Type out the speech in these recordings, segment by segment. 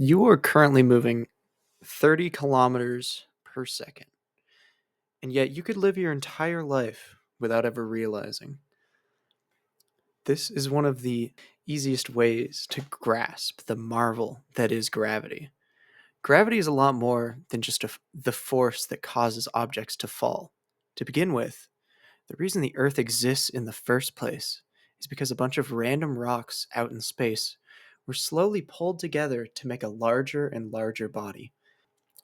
You are currently moving 30 kilometers per second, and yet you could live your entire life without ever realizing. This is one of the easiest ways to grasp the marvel that is gravity. Gravity is a lot more than just the force that causes objects to fall. To begin with, the reason the Earth exists in the first place is because a bunch of random rocks out in space were slowly pulled together to make a larger and larger body.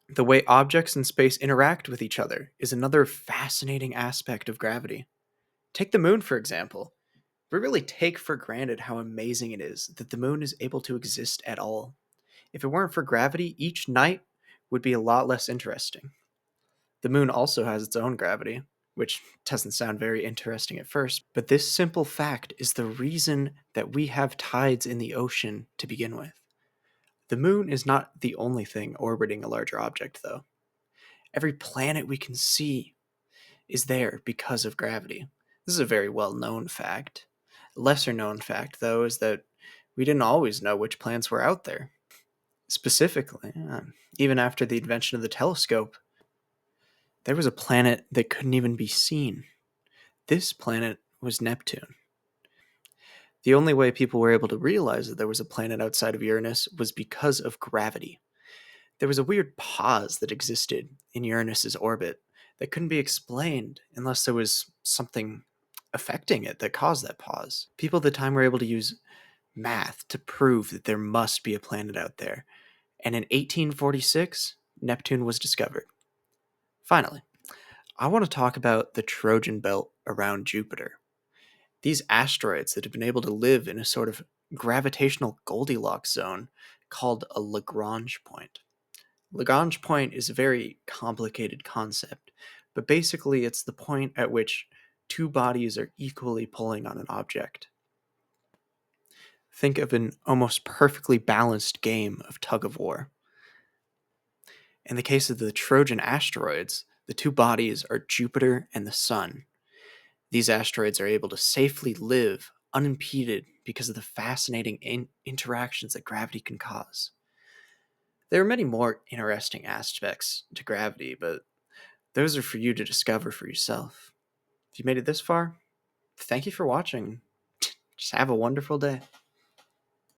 The way objects in space interact with each other is another fascinating aspect of gravity. Take the moon, for example. We really take for granted how amazing it is that the moon is able to exist at all. If it weren't for gravity, each night would be a lot less interesting. The moon also has its own gravity, which doesn't sound very interesting at first, but this simple fact is the reason that we have tides in the ocean to begin with. The moon is not the only thing orbiting a larger object, though. Every planet we can see is there because of gravity. This is a very well known fact. A lesser known fact, though, is that we didn't always know which planets were out there. Specifically, even after the invention of the telescope, there was a planet that couldn't even be seen. This planet was Neptune. The only way people were able to realize that there was a planet outside of Uranus was because of gravity. There was a weird pause that existed in Uranus's orbit that couldn't be explained unless there was something affecting it that caused that pause. People at the time were able to use math to prove that there must be a planet out there. And in 1846, Neptune was discovered. Finally, I want to talk about the Trojan belt around Jupiter. These asteroids that have been able to live in a sort of gravitational Goldilocks zone called a Lagrange point. Lagrange point is a very complicated concept, but basically it's the point at which two bodies are equally pulling on an object. Think of an almost perfectly balanced game of tug of war. In the case of the Trojan asteroids, the two bodies are Jupiter and the Sun. These asteroids are able to safely live unimpeded because of the fascinating interactions that gravity can cause. There are many more interesting aspects to gravity, but those are for you to discover for yourself. If you made it this far, thank you for watching. Just have a wonderful day.